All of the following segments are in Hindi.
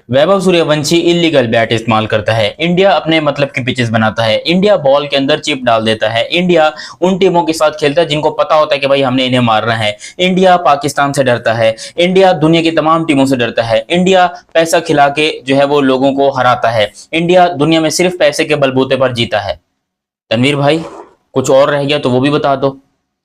वैभव सूर्यवंशी इलीगल बैट इस्तेमाल करता है। इंडिया अपने मतलब के पिचेस बनाता है। इंडिया बॉल के अंदर चिप डाल देता है। इंडिया उन टीमों के साथ खेलता है जिनको पता होता है कि भाई हमने इन्हें मारना है। इंडिया पाकिस्तान से डरता है। इंडिया दुनिया की तमाम टीमों से डरता है। इंडिया पैसा खिला के जो है वो लोगों को हराता है। इंडिया दुनिया में सिर्फ पैसे के बलबूते पर जीता है। तनवीर भाई, कुछ और रह गया तो वो भी बता दो।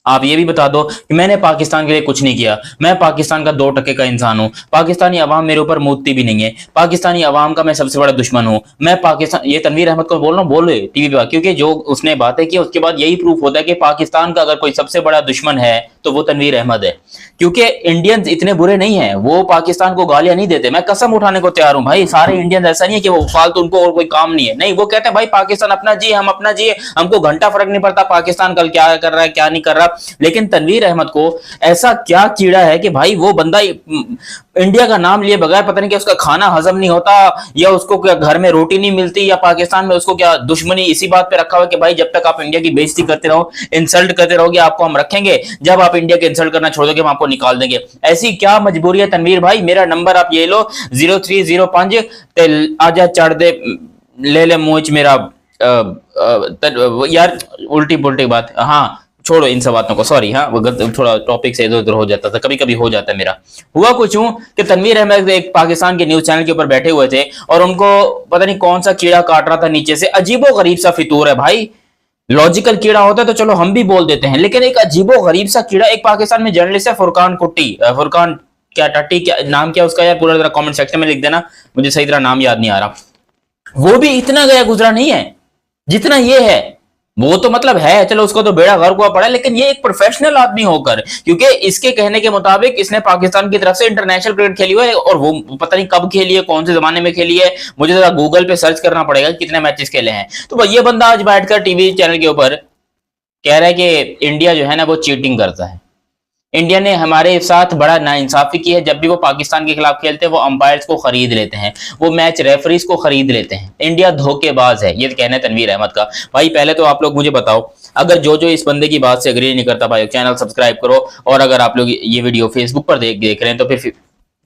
आप ये भी बता दो कि मैंने पाकिस्तान के लिए कुछ नहीं किया, मैं पाकिस्तान का 2% का इंसान हूं, पाकिस्तानी अवाम मेरे ऊपर मूतती भी नहीं है, पाकिस्तानी अवाम का मैं सबसे बड़ा दुश्मन हूं, मैं पाकिस्तान, ये तनवीर अहमद को बोल रहा हूं, बोले टीवी पे, क्योंकि जो उसने बातें की उसके बाद यही प्रूफ होता है कि पाकिस्तान का अगर कोई सबसे बड़ा दुश्मन है तो वो तनवीर अहमद है। क्योंकि इंडियंस इतने बुरे नहीं है, वो पाकिस्तान को गालियां नहीं देते। मैं कसम उठाने को तैयार हूं भाई, सारे इंडियंस ऐसा नहीं है कि वो फालतू, उनको और कोई काम नहीं है, नहीं, वो कहते हैं भाई पाकिस्तान अपना जी, हम अपना जी, हमको घंटा फर्क नहीं पड़ता पाकिस्तान कल क्या कर रहा है क्या नहीं कर रहा। लेकिन तनवीर अहमद को ऐसा क्या कीड़ा है कि भाई वो बंदा इंडिया का नाम लिए बगैर पता नहीं कि उसका खाना हजम नहीं होता, या उसको क्या घर में रोटी नहीं मिलती, या पाकिस्तान में उसको क्या दुश्मनी इसी बात पे रखा हुआ कि भाई जब तक आप इंडिया की बेइज्जती करते रहो, इंसल्ट करते रहोगे, आपको हम रखेंगे, जब आप इंडिया के इंसल्ट करना छोड़ दोगे हम आपको निकाल देंगे। ऐसी क्या मजबूरी है तनवीर भाई? मेरा नंबर आप ये लो 0305 आजा चढ़ दे ले ले मोच मेरा यार उल्टी पुल्टी बात, हाँ छोड़ो इन सब बातों को, सॉरी, हाँ थोड़ा टॉपिक से इधर उधर हो जाता था, कभी कभी हो जाता है मेरा। हुआ कुछ यूं कि तनवीर अहमद एक पाकिस्तान के न्यूज चैनल के ऊपर बैठे हुए थे और उनको पता नहीं कौन सा कीड़ा काट रहा था नीचे से। अजीबो गरीब सा फितूर है भाई, लॉजिकल कीड़ा होता है तो चलो हम भी बोल देते हैं, लेकिन एक अजीबो गरीब सा कीड़ा, एक पाकिस्तान में जर्नलिस्ट है फुरकान कुट्टी, फुरकान क्या टट्टी, क्या नाम क्या उसका यार, पूरा जरा कमेंट सेक्शन में लिख देना, मुझे सही तरह नाम याद नहीं आ रहा। वो भी इतना गया गुजरा नहीं है जितना ये है। वो तो मतलब है, चलो उसको तो बेड़ा गर्क हुआ पड़ा है, लेकिन ये एक प्रोफेशनल आदमी होकर, क्योंकि इसके कहने के मुताबिक इसने पाकिस्तान की तरफ से इंटरनेशनल क्रिकेट खेली हुई है, और वो पता नहीं कब खेली है, कौन से जमाने में खेली है, मुझे जरा गूगल पे सर्च करना पड़ेगा कितने मैचेस खेले हैं। तो ये बंदा आज बैठकर टीवी चैनल के ऊपर कह रहा है कि इंडिया जो है ना वो चीटिंग करता है। इंडिया ने हमारे साथ बड़ा नाइंसाफी की है, जब भी वो पाकिस्तान के खिलाफ खेलते हैं वो अंपायर्स को खरीद लेते हैं, वो मैच रेफरीज को खरीद लेते हैं। इंडिया धोखेबाज है, ये कहना है तनवीर अहमद का। भाई पहले तो आप लोग मुझे बताओ, अगर जो जो इस बंदे की बात से एग्री नहीं करता भाई चैनल सब्सक्राइब करो, और अगर आप लोग ये वीडियो फेसबुक पर देख रहे हैं तो फिर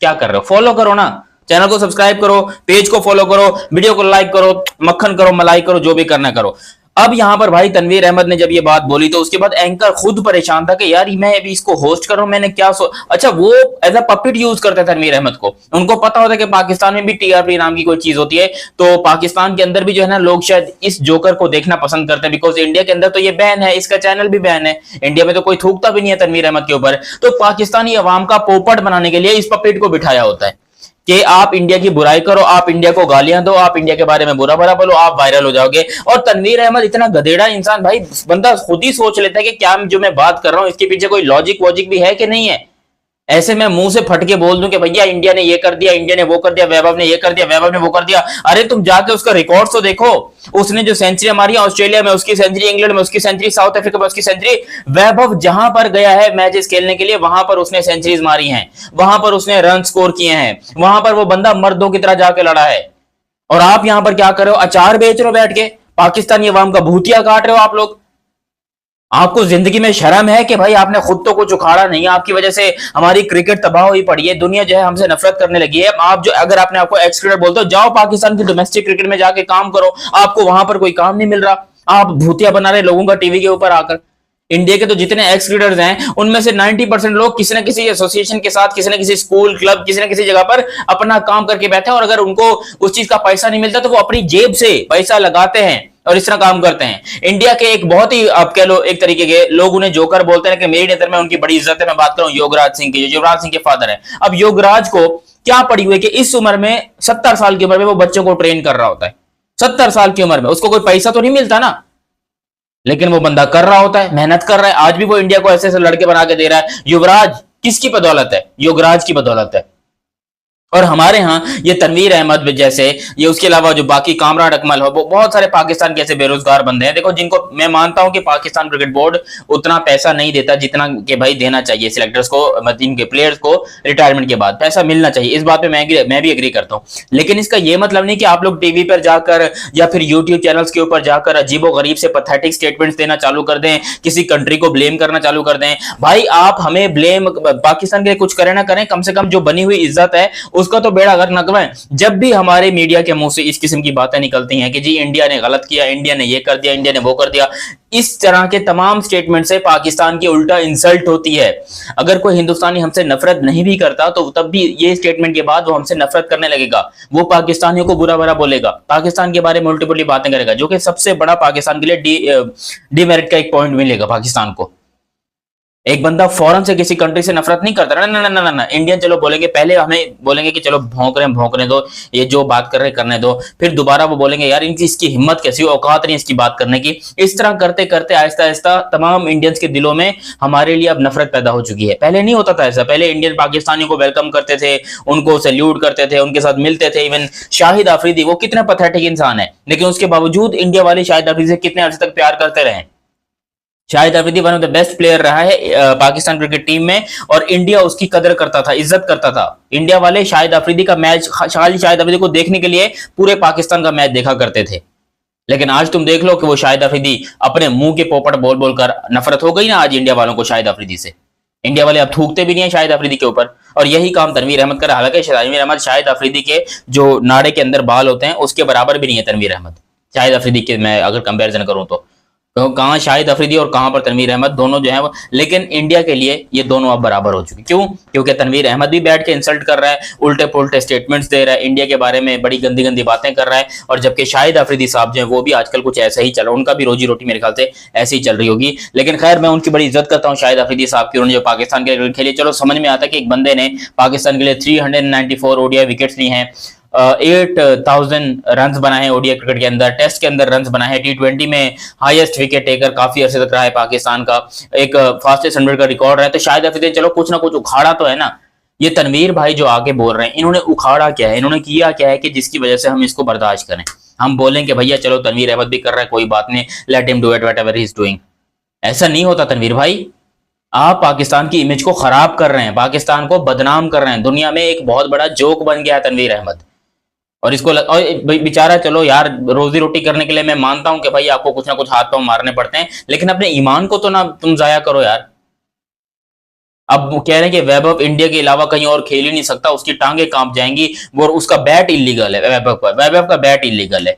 क्या कर रहे हो, फॉलो करो ना, चैनल को सब्सक्राइब करो, पेज को फॉलो करो, वीडियो को लाइक करो, मक्खन करो, मलाई करो, जो भी करना करो। अब यहां पर भाई तनवीर अहमद ने जब ये बात बोली तो उसके बाद एंकर खुद परेशान था कि यार मैं अभी इसको होस्ट कर रहा हूं, मैंने क्या अच्छा वो एज अ पपिट यूज करते हैं तनवीर अहमद को। उनको पता होता है कि पाकिस्तान में भी टीआरपी नाम की कोई चीज होती है, तो पाकिस्तान के अंदर भी जो है ना लोग शायद इस जोकर को देखना पसंद करते हैं, बिकॉज इंडिया के अंदर तो ये बैन है, इसका चैनल भी बैन है, इंडिया में तो कोई थूकता भी नहीं है तनवीर अहमद के ऊपर। तो पाकिस्तानी अवाम का पोपट बनाने के लिए इस पपिट को बिठाया होता है कि आप इंडिया की बुराई करो, आप इंडिया को गालियां दो, आप इंडिया के बारे में बुरा भला बोलो, आप वायरल हो जाओगे। और तनवीर अहमद इतना गधेड़ा इंसान भाई, बंदा खुद ही सोच लेता है कि क्या जो मैं बात कर रहा हूं इसके पीछे कोई लॉजिक वॉजिक भी है कि नहीं है। ऐसे मैं मुंह से फट के बोल दूं कि भैया इंडिया ने ये कर दिया, इंडिया ने वो कर दिया, वैभव ने ये कर दिया, वैभव ने वो कर दिया। अरे तुम जाके उसका रिकॉर्ड तो देखो, उसने जो सेंचुरी मारी ऑस्ट्रेलिया में उसकी सेंचुरी, इंग्लैंड में उसकी सेंचुरी, साउथ अफ्रीका में उसकी सेंचुरी। वैभव जहां पर गया है मैचेस खेलने के लिए वहां पर उसने सेंचुरीज मारी हैं, वहां पर उसने रन स्कोर किए हैं, वहां पर वो बंदा मर्दों की तरह जाके लड़ा है। और आप यहां पर क्या कर रहे हो, अचार बेच रहे हो बैठ के, पाकिस्तानी अवाम का भूतिया काट रहे हो आप लोग। आपको जिंदगी में शर्म है कि भाई आपने खुद तो कुछ उखाड़ा नहीं, आपकी वजह से हमारी क्रिकेट तबाह हुई पड़ी है, दुनिया जो है हमसे नफरत करने लगी है। आप जो अगर आपने आपको एक्स क्रिकेटर बोलते हो, जाओ पाकिस्तान की डोमेस्टिक क्रिकेट में जाके काम करो, आपको वहां पर कोई काम नहीं मिल रहा, आप भूतिया बना रहे लोगों का टीवी के ऊपर आकर। इंडिया के तो जितने एक्स क्रिकेटर्स हैं उनमें से 90% लोग किसी न किसी एसोसिएशन के साथ, किसी न किसी स्कूल क्लब, किसी न किसी जगह पर अपना काम करके बैठे हैं, और अगर उनको उस चीज का पैसा नहीं मिलता तो वो अपनी जेब से पैसा लगाते हैं और इस तरह काम करते हैं। इंडिया के एक बहुत ही आप कह लो एक तरीके के लोग उन्हें जोकर बोलते हैं कि मेरी नजर में उनकी बड़ी इज्जत है। मैं बात करूं योगराज सिंह की, जो युवराज सिंह के फादर है। अब योगराज को क्या पड़ी हुई कि इस उम्र में 70 साल की उम्र में वो बच्चों को ट्रेन कर रहा होता है, 70 साल की उम्र में उसको कोई पैसा तो नहीं मिलता ना, लेकिन वो बंदा कर रहा होता है, मेहनत कर रहा है। आज भी वो इंडिया को ऐसे ऐसे लड़के बना के दे रहा है। युवराज किसकी बदौलत है? योगराज की बदौलत है। और हमारे यहाँ ये तनवीर अहमद जैसे, ये उसके अलावा जो बाकी कामरान अकमल हो, वो बहुत सारे पाकिस्तान के ऐसे बेरोजगार बंदे हैं देखो, जिनको मैं मानता हूं कि पाकिस्तान क्रिकेट बोर्ड उतना पैसा नहीं देता जितना कि भाई देना चाहिए सिलेक्टर्स को, मतलब इनके प्लेयर्स को रिटायरमेंट के बाद पैसा मिलना चाहिए, इस बात पे मैं भी एग्री करता हूँ। लेकिन इसका ये मतलब नहीं कि आप लोग टीवी पर जाकर या फिर यूट्यूब चैनल्स के ऊपर जाकर अजीबो गरीब से पथेटिक स्टेटमेंट्स देना चालू कर दें, किसी कंट्री को ब्लेम करना चालू कर दें। भाई आप हमें ब्लेम, पाकिस्तान के लिए कुछ करें ना करें, कम से कम जो बनी हुई इज्जत है उसका तो बेड़ा गर्क न करें। जब भी हमारे मीडिया के मुंह से इस किस्म की बातें निकलती हैं कि जी इंडिया ने गलत किया, इंडिया ने ये कर दिया, इंडिया ने वो कर दिया, इस तरह के तमाम स्टेटमेंट से पाकिस्तान की उल्टा इंसल्ट होती है। अगर कोई हिंदुस्तानी हमसे नफरत नहीं भी करता तो तब भी ये स्टेटमेंट के बाद वो हमसे नफरत करने लगेगा, वो पाकिस्तानियों को बुरा भला बोलेगा, पाकिस्तान के बारे में उल्टी पुल्टी बातें करेगा, जो कि सबसे बड़ा पाकिस्तान के लिए डीमेरिट का एक पॉइंट मिलेगा पाकिस्तान को। एक बंदा फौरन से किसी कंट्री से नफरत नहीं करता ना ना ना ना ना, इंडियन चलो बोलेंगे, पहले हमें बोलेंगे कि चलो भौंकने दो, ये जो बात कर रहे करने दो, फिर दोबारा वो बोलेंगे यार इनकी इसकी हिम्मत कैसी, औकात नहीं इसकी बात करने की। इस तरह करते करते आहिस्ता आहिस्ता तमाम इंडियंस के दिलों में हमारे लिए अब नफरत पैदा हो चुकी है। पहले नहीं होता था ऐसा, पहले इंडियन पाकिस्तानियों को वेलकम करते थे, उनको सैल्यूट करते थे, उनके साथ मिलते थे। इवन शाहिद आफरीदी, वो कितना पथेटिक इंसान है, लेकिन उसके बावजूद इंडिया वाले शाहिद आफरीदी से कितने अर्से तक प्यार करते रहे। Shahid Afridi one of the best player रहा है पाकिस्तान क्रिकेट टीम में, और इंडिया उसकी कदर करता था, इज्जत करता था। इंडिया वाले शाहिद अफरीदी का मैच, शाहिद अफरीदी को देखने के लिए पूरे पाकिस्तान का मैच देखा करते थे। लेकिन आज तुम देख लो कि वो शाहिद अफरीदी अपने मुंह के पोपट बोल बोलकर नफरत हो गई ना आज इंडिया वालों को शाहिद अफरीदी से। इंडिया वाले अब थूकते भी नहीं है शाहिद अफरीदी के ऊपर, और यही काम तनवीर अहमद कर। हालांकि तनवीर अहमद शाहिद अफरीदी के जो नाड़े के अंदर बाल होते हैं उसके बराबर भी नहीं है तनवीर अहमद शाहिद अफरीदी के, मैं अगर कंपेरिजन करूं तो कहां शाहिद अफरीदी और कहां पर तनवीर अहमद, दोनों जो है वो। लेकिन इंडिया के लिए ये दोनों अब बराबर हो चुके। क्यों? क्योंकि तनवीर अहमद भी बैठ के इंसल्ट कर रहा है, उल्टे पुल्टे स्टेटमेंट्स दे रहा है, इंडिया के बारे में बड़ी गंदी गंदी बातें कर रहा है, और जबकि शाहिद अफरीदी साहब जो है वो भी आजकल कुछ ऐसा ही चल रहा है, उनका भी रोजी रोटी मेरे ख्याल से ऐसी ही चल रही होगी। लेकिन खैर, मैं उनकी बड़ी इज्जत करता हूँ शाहिद अफरीदी साहब की, उन्होंने जो पाकिस्तान के लिए खेली, चलो समझ में आता है कि एक बंदे ने पाकिस्तान के लिए 394 ओडीआई विकेट्स ली हैं, 8000 रन बनाए हैं ओडीआई क्रिकेट के अंदर, टेस्ट के अंदर रन बनाए हैं, टी20 में हाईएस्ट विकेट टेकर काफी अरसे तक रहा है पाकिस्तान का, एक फास्टेस्ट 100 का रिकॉर्ड रहा है। तो शाहिद अफरीदी चलो कुछ ना कुछ उखाड़ा तो है ना। ये तनवीर भाई जो आगे बोल रहे हैं, इन्होंने उखाड़ा क्या है, इन्होंने किया क्या है कि जिसकी वजह से हम इसको बर्दाश्त करें। हम बोलें कि भैया चलो तनवीर अहमद भी कर रहा है, कोई बात नहीं, let him do it whatever he is doing. ऐसा नहीं होता तनवीर भाई, आप पाकिस्तान की इमेज को खराब कर रहे हैं, पाकिस्तान को बदनाम कर रहे हैं, दुनिया में एक बहुत बड़ा जोक बन गया है तनवीर अहमद। और इसको और बेचारा, चलो यार रोजी रोटी करने के लिए मैं मानता हूं कि भाई आपको कुछ ना कुछ हाथ पांव मारने पड़ते हैं, लेकिन अपने ईमान को तो ना तुम जाया करो यार। अब वो कह रहे हैं कि वैभव इंडिया के अलावा कहीं और खेल ही नहीं सकता, उसकी टांगे कांप जाएंगी, वो उसका बैट इलीगल है, वैभव का बैट इलीगल है।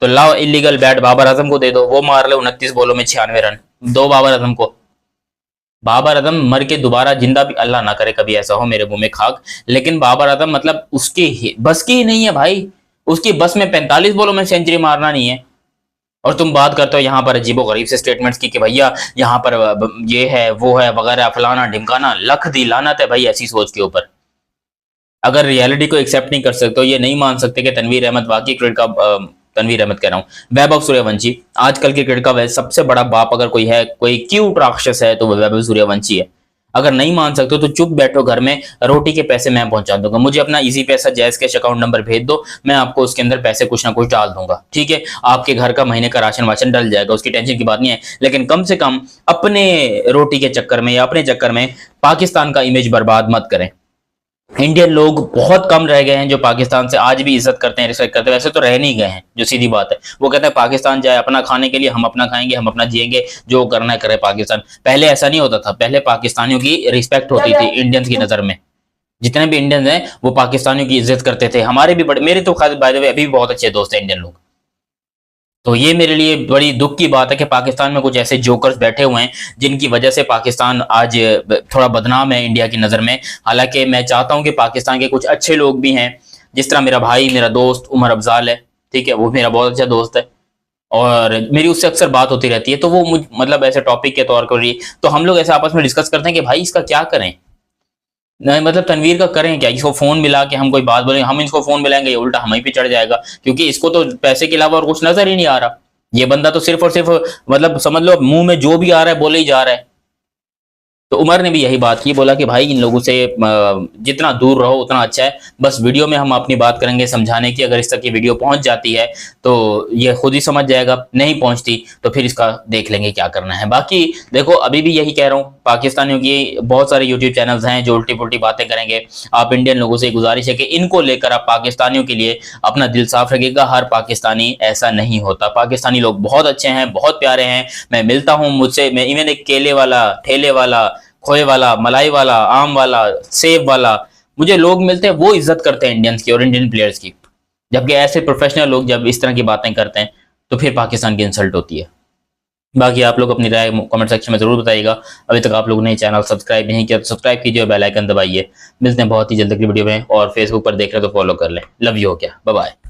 तो लाओ इलीगल बैट बाबर आजम को दे दो, वो मार ले 29 बॉलों में 96 रन, दो बाबर आजम को। बाबर आजम मर के दोबारा जिंदा भी, अल्लाह ना करे कभी ऐसा हो, मेरे मुंह में खाक, लेकिन बाबर आजम मतलब उसकी बस की ही नहीं है भाई, उसकी बस में 45 बॉलों में सेंचुरी मारना नहीं है। और तुम बात करते हो यहाँ पर अजीबो गरीब से स्टेटमेंट्स की कि भैया यहाँ पर ये है वो है वगैरह फलाना ढिमकाना, लख दी लानत है भाई ऐसी सोच के ऊपर। अगर रियलिटी को एक्सेप्ट नहीं कर सकते हो, ये नहीं मान सकते कि तनवीर अहमद वाकई क्रिकेट का, तनवीर अहमद कह रहा हूँ, वैभव सूर्यवंशी आजकल के क्रिकेट का सबसे बड़ा बाप अगर कोई है, कोई क्यूट राक्षस है तो वैभव सूर्यवंशी है। अगर नहीं मान सकते तो चुप बैठो घर में, रोटी के पैसे मैं पहुंचा दूंगा, मुझे अपना इजी पैसा जैज कैश अकाउंट नंबर भेज दो, मैं आपको उसके अंदर पैसे कुछ ना कुछ डाल दूंगा, ठीक है, आपके घर का महीने का राशन वाशन डल जाएगा, उसकी टेंशन की बात नहीं है। लेकिन कम से कम अपने रोटी के चक्कर में या अपने चक्कर में पाकिस्तान का इमेज बर्बाद मत करें। इंडियन लोग बहुत कम रह गए हैं जो पाकिस्तान से आज भी इज्जत करते हैं, रिस्पेक्ट करते हैं, वैसे तो रह नहीं गए हैं, जो सीधी बात है। वो कहते हैं पाकिस्तान जाए अपना खाने के लिए, हम अपना खाएंगे, हम अपना जिएंगे, जो करना है करे पाकिस्तान। पहले ऐसा नहीं होता था, पहले पाकिस्तानियों की रिस्पेक्ट होती थी इंडियंस की नजर में, जितने भी इंडियंस हैं वो पाकिस्तानियों की इज्जत करते थे। हमारे भी बड़े, मेरे तो खास बाय द वे अभी भी बहुत अच्छे दोस्त हैं इंडियन लोग। तो ये मेरे लिए बड़ी दुख की बात है कि पाकिस्तान में कुछ ऐसे जोकर्स बैठे हुए हैं जिनकी वजह से पाकिस्तान आज थोड़ा बदनाम है इंडिया की नज़र में। हालांकि मैं चाहता हूं कि पाकिस्तान के कुछ अच्छे लोग भी हैं, जिस तरह मेरा भाई, मेरा दोस्त उमर अफजाल है, ठीक है, वो मेरा बहुत अच्छा दोस्त है और मेरी उससे अक्सर बात होती रहती है। तो वो मतलब ऐसे टॉपिक के तौर पर तो हम लोग ऐसे आपस में डिस्कस करते हैं कि भाई इसका क्या करें, नहीं मतलब तनवीर का करें क्या, इसको फोन मिला के हम कोई बात बोलेंगे, हम इसको फोन मिलाएंगे, ये उल्टा हम ही पे चढ़ जाएगा, क्योंकि इसको तो पैसे के अलावा और कुछ नजर ही नहीं आ रहा। ये बंदा तो सिर्फ और सिर्फ मतलब समझ लो मुंह में जो भी आ रहा है बोले ही जा रहा है। तो उमर ने भी यही बात की, बोला कि भाई इन लोगों से जितना दूर रहो उतना अच्छा है, बस वीडियो में हम अपनी बात करेंगे समझाने की, अगर इस तक की वीडियो पहुंच जाती है तो ये खुद ही समझ जाएगा, नहीं पहुंचती तो फिर इसका देख लेंगे क्या करना है। बाकी देखो अभी भी यही कह रहा हूँ, पाकिस्तानियों की बहुत सारे यूट्यूब चैनल्स हैं जो उल्टी पुल्टी बातें करेंगे। आप इंडियन लोगों से गुजारिश है कि इनको लेकर आप पाकिस्तानियों के लिए अपना दिल साफ रखिएगा। हर पाकिस्तानी ऐसा नहीं होता, पाकिस्तानी लोग बहुत अच्छे हैं, बहुत प्यारे हैं। मैं मिलता हूँ, मुझसे मैं इवन एक केले वाला, ठेले वाला, खोए वाला, मलाई वाला, आम वाला, सेब वाला, मुझे लोग मिलते हैं वो इज्जत करते हैं इंडियंस की और इंडियन प्लेयर्स की, जबकि ऐसे प्रोफेशनल लोग जब इस तरह की बातें करते हैं तो फिर पाकिस्तान की इंसल्ट होती है। बाकी आप लोग अपनी राय कमेंट सेक्शन में जरूर बताइएगा। अभी तक आप लोगों ने चैनल सब्सक्राइब नहीं किया तो सब्सक्राइब कीजिए और बेल आइकन दबाइए। मिलते हैं बहुत ही जल्द की वीडियो में, और फेसबुक पर देख रहे हो तो फॉलो कर लें। लव यू हो क्या, बाय बाय।